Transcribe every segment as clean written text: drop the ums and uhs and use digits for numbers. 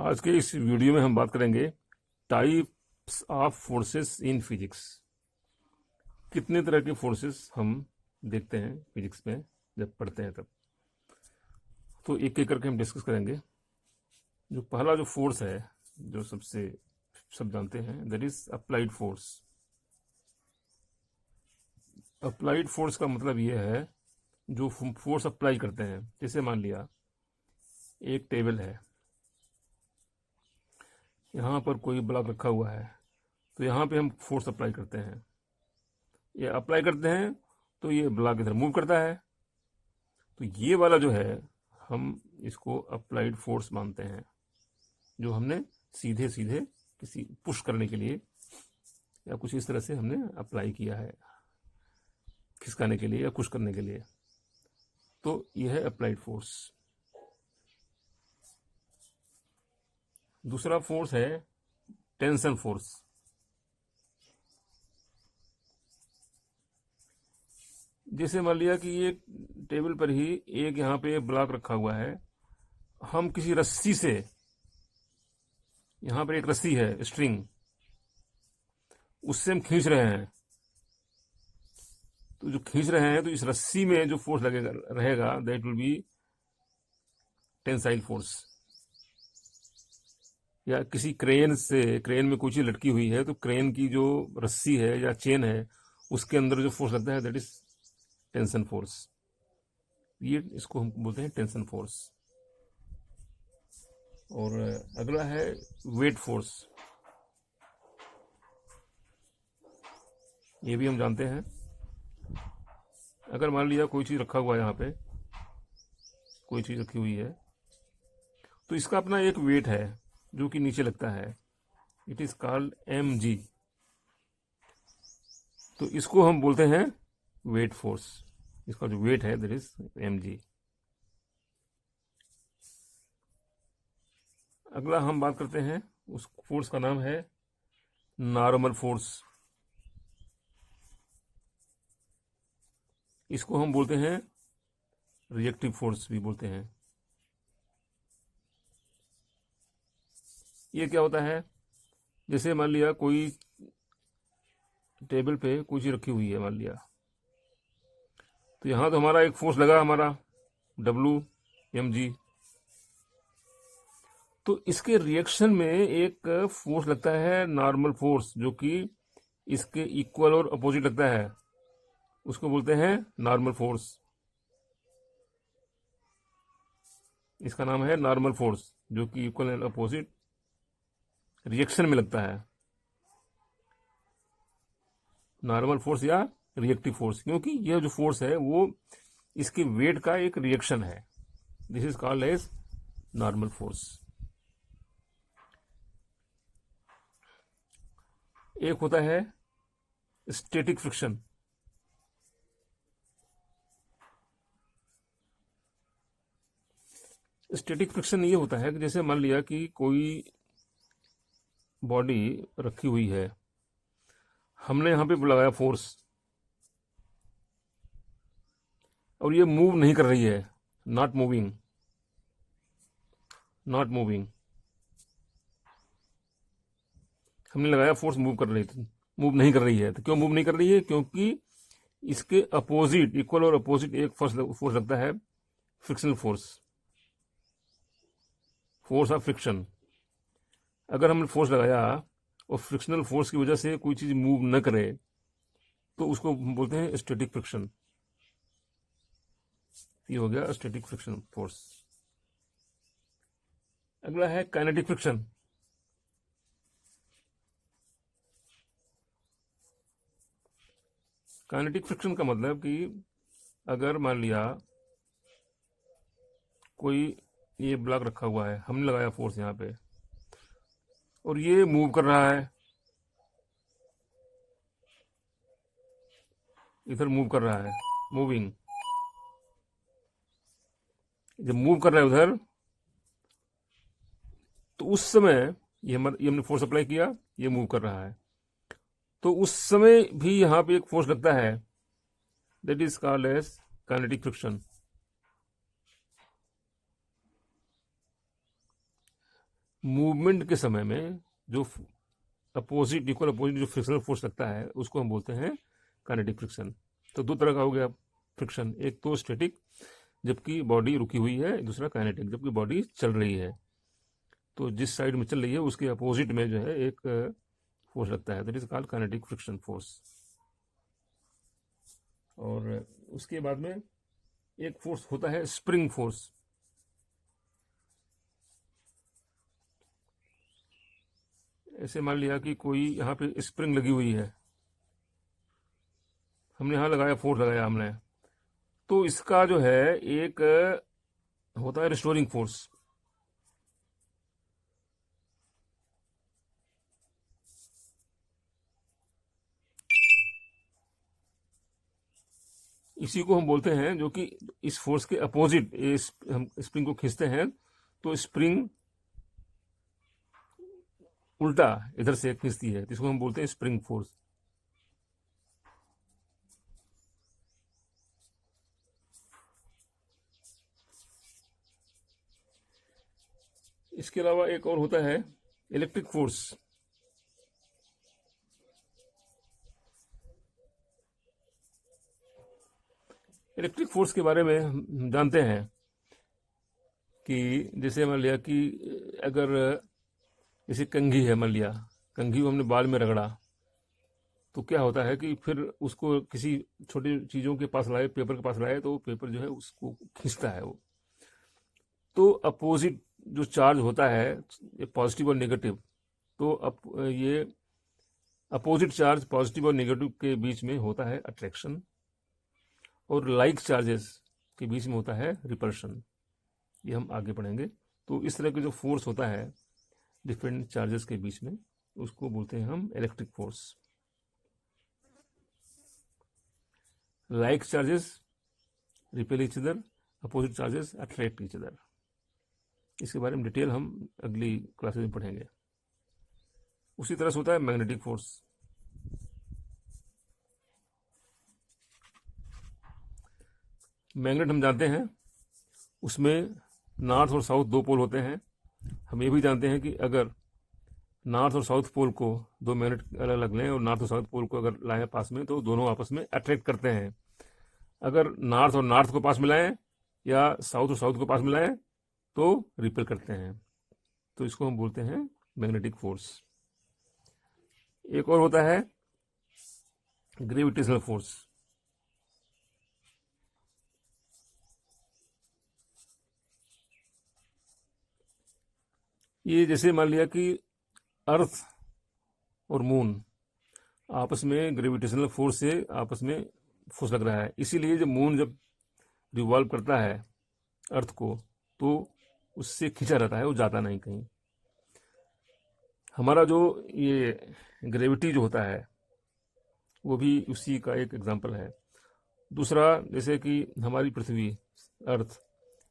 आज के इस वीडियो में हम बात करेंगे types of forces in physics. कितने तरह के फोर्सेस हम देखते हैं फिजिक्स में जब पढ़ते हैं तब। तो एक एक करके हम डिस्कस करेंगे। जो पहला जो फोर्स है, जो सब जानते हैं, that is applied force. Applied force का मतलब ये है जो फोर्स अप्लाई करते हैं। जैसे मान लिया एक टेबल है, यहाँ पर कोई ब्लॉक रखा हुआ है, तो यहाँ पे हम फोर्स अप्लाई करते हैं। ये अप्लाई करते हैं तो ये ब्लॉक इधर मूव करता है। तो ये वाला जो है हम इसको अप्लाइड फोर्स मानते हैं, जो हमने सीधे सीधे किसी पुश करने के लिए या कुछ इस तरह से हमने अप्लाई किया है, खिसकाने के लिए या पुश करने के लिए। तो यह है अप्लाइड फोर्स। दूसरा फोर्स है टेंशन फोर्स। जैसे मान लिया कि एक टेबल पर ही एक यहाँ पे ब्लॉक रखा हुआ है, हम किसी रस्सी से, यहाँ पर एक रस्सी है स्ट्रिंग, उससे हम खींच रहे हैं। तो जो खींच रहे हैं तो इस रस्सी में जो फोर्स लगेगा रहेगा that will be tensile force. या किसी क्रेन में कोई चीज लटकी हुई है, तो क्रेन की जो रस्सी है या चेन है उसके अंदर जो फोर्स लगता है दैट इज टेंशन फोर्स। ये इसको हम बोलते हैं टेंशन फोर्स। और अगला है वेट फोर्स। ये भी हम जानते हैं। अगर मान लिया कोई चीज रखा हुआ है, यहाँ पे कोई चीज रखी हुई है, तो इसका अपना एक वेट है जो कि नीचे लगता है। It is called mg। तो इसको हम बोलते हैं वेट फोर्स। इसका जो वेट है दैट इज mg। अगला हम बात करते हैं, उस फोर्स का नाम है नॉर्मल फोर्स। इसको हम बोलते हैं रिएक्टिव फोर्स भी बोलते हैं। ये क्या होता है? जैसे मान लिया कोई टेबल पे कोई चीज रखी हुई है, मान लिया, तो यहां तो हमारा एक फोर्स लगा, हमारा mg। तो इसके रिएक्शन में एक फोर्स लगता है नॉर्मल फोर्स, जो कि इसके इक्वल और अपोजिट लगता है। उसको बोलते हैं नॉर्मल फोर्स। इसका नाम है नॉर्मल फोर्स, जो कि इक्वल एंड अपोजिट रिएक्शन में लगता है। नॉर्मल फोर्स या रिएक्टिव फोर्स, क्योंकि यह जो फोर्स है वो इसके वेट का एक रिएक्शन है। This is called as normal force. एक होता है स्टैटिक फ्रिक्शन। स्टैटिक फ्रिक्शन ये होता है कि जैसे मान लिया कि कोई बॉडी रखी हुई है, हमने यहां पे लगाया फोर्स, और ये मूव नहीं कर रही है, नॉट मूविंग, नॉट मूविंग। हमने लगाया फोर्स, मूव कर रही थी, मूव नहीं कर रही है। तो क्यों मूव नहीं कर रही है? क्योंकि इसके अपोजिट, इक्वल और अपोजिट एक फोर्स लगता है, frictional force, force of friction. अगर हमने फोर्स लगाया और फ्रिक्शनल फोर्स की वजह से कोई चीज मूव न करे, तो उसको हम बोलते हैं स्टैटिक फ्रिक्शन। ये हो गया स्टैटिक फ्रिक्शन फोर्स। अगला है काइनेटिक फ्रिक्शन। काइनेटिक फ्रिक्शन का मतलब कि अगर मान लिया कोई ये ब्लॉक रखा हुआ है, हमने लगाया फोर्स यहाँ पे, और ये मूव कर रहा है, इधर मूव कर रहा है, मूविंग। जब मूव कर रहा है उधर, तो उस समय ये हमने फोर्स अप्लाई किया, ये मूव कर रहा है, तो उस समय भी यहां पे एक फोर्स लगता है, that is called as kinetic friction. Movement के समय में जो अपोजिट इक्वल अपोजिट जो फ्रिक्शनल फोर्स लगता है उसको हम बोलते हैं काइनेटिक फ्रिक्शन। तो दो तरह का हो गया फ्रिक्शन, एक तो स्टैटिक जबकि बॉडी रुकी हुई है, दूसरा काइनेटिक जबकि बॉडी चल रही है। तो जिस साइड में चल रही है उसके अपोजिट में जो है एक फोर्स लगता है, that is called kinetic friction force. और उसके बाद में एक फोर्स होता है स्प्रिंग फोर्स। ऐसे मान लिया कि कोई यहाँ पे स्प्रिंग लगी हुई है, हमने यहाँ लगाया, फोर्स लगाया हमने, तो इसका जो है एक होता है रिस्टोरिंग फोर्स। इसी को हम बोलते हैं, जो कि इस फोर्स के अपोजिट हम स्प्रिंग को खींचते हैं तो स्प्रिंग उल्टा इधर से खींचती है, जिसको हम बोलते हैं स्प्रिंग फोर्स। इसके अलावा एक और होता है इलेक्ट्रिक फोर्स। इलेक्ट्रिक फोर्स के बारे में हम जानते हैं कि जैसे मान लिया कि अगर जैसे कंघी है, मान लिया कंघी को हमने बाल में रगड़ा, तो क्या होता है कि फिर उसको किसी छोटी चीज़ों के पास लाए, पेपर के पास लाए, तो पेपर जो है उसको खींचता है वो। तो अपोजिट जो चार्ज होता है पॉजिटिव और नेगेटिव, तो ये अपोजिट चार्ज पॉजिटिव और नेगेटिव के बीच में होता है अट्रैक्शन, और लाइक चार्जेस के बीच में होता है रिपल्शन। ये हम आगे पढ़ेंगे। तो इस तरह के जो फोर्स होता है डिफरेंट चार्जेस के बीच में, उसको बोलते हैं हम electric force. Like charges repel each other, opposite charges attract each other. इसके बारे में डिटेल हम अगली क्लासेस में पढ़ेंगे। उसी तरह से होता है मैग्नेटिक फोर्स। मैग्नेट हम जानते हैं, उसमें नॉर्थ और साउथ दो पोल होते हैं। हम ये भी जानते हैं कि अगर नॉर्थ और साउथ पोल को दो मैग्नेट अलग अलग लें और नॉर्थ और साउथ पोल को अगर लाएं पास में, तो दोनों आपस में अट्रैक्ट करते हैं। अगर नॉर्थ और नॉर्थ को पास में लाएं या साउथ और साउथ को पास में लाएं तो रिपेल करते हैं। तो इसको हम बोलते हैं मैग्नेटिक फोर्स। एक और होता है ग्रेविटेशनल फोर्स। ये जैसे मान लिया कि अर्थ और मून आपस में ग्रेविटेशनल फोर्स से आपस में फोर्स लग रहा है, इसीलिए जब मून जब रिवॉल्व करता है अर्थ को तो उससे खींचा रहता है, वो जाता नहीं कहीं। हमारा जो ये ग्रेविटी जो होता है वो भी उसी का एक एग्जांपल है। दूसरा, जैसे कि हमारी पृथ्वी अर्थ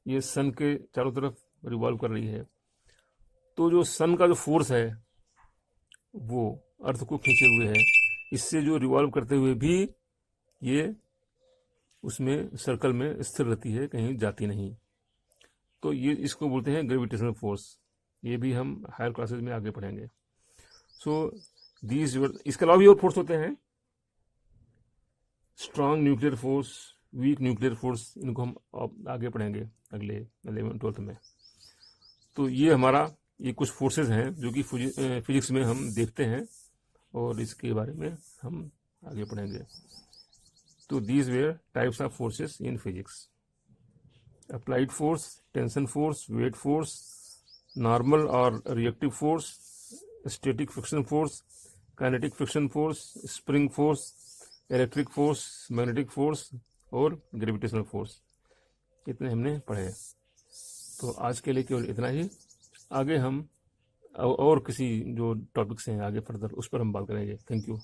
ये सन के चारों तरफ रिवॉल्व कर रही है, तो जो सन का जो फोर्स है वो अर्थ को खींचे हुए है, इससे जो रिवॉल्व करते हुए भी ये उसमें सर्कल में स्थिर रहती है, कहीं जाती नहीं। तो ये इसको बोलते हैं ग्रेविटेशनल फोर्स। ये भी हम हायर क्लासेस में आगे पढ़ेंगे। सो दीज, इसके अलावा भी और फोर्स होते हैं, strong nuclear force, weak nuclear force, इनको हम आगे पढ़ेंगे अगले 11th-12th में। तो ये हमारा ये कुछ फोर्सेस हैं जो कि फिजिक्स में हम देखते हैं और इसके बारे में हम आगे पढ़ेंगे। तो these were types of forces in physics: applied force, tension force, weight force, normal और reactive force, static friction force, kinetic friction force, spring force, electric force, magnetic force और ग्रेविटेशनल फोर्स। इतने हमने पढ़े। तो आज के लिए केवल इतना ही। आगे हम और किसी जो टॉपिक्स हैं आगे फर्दर उस पर हम बात करेंगे। Thank you.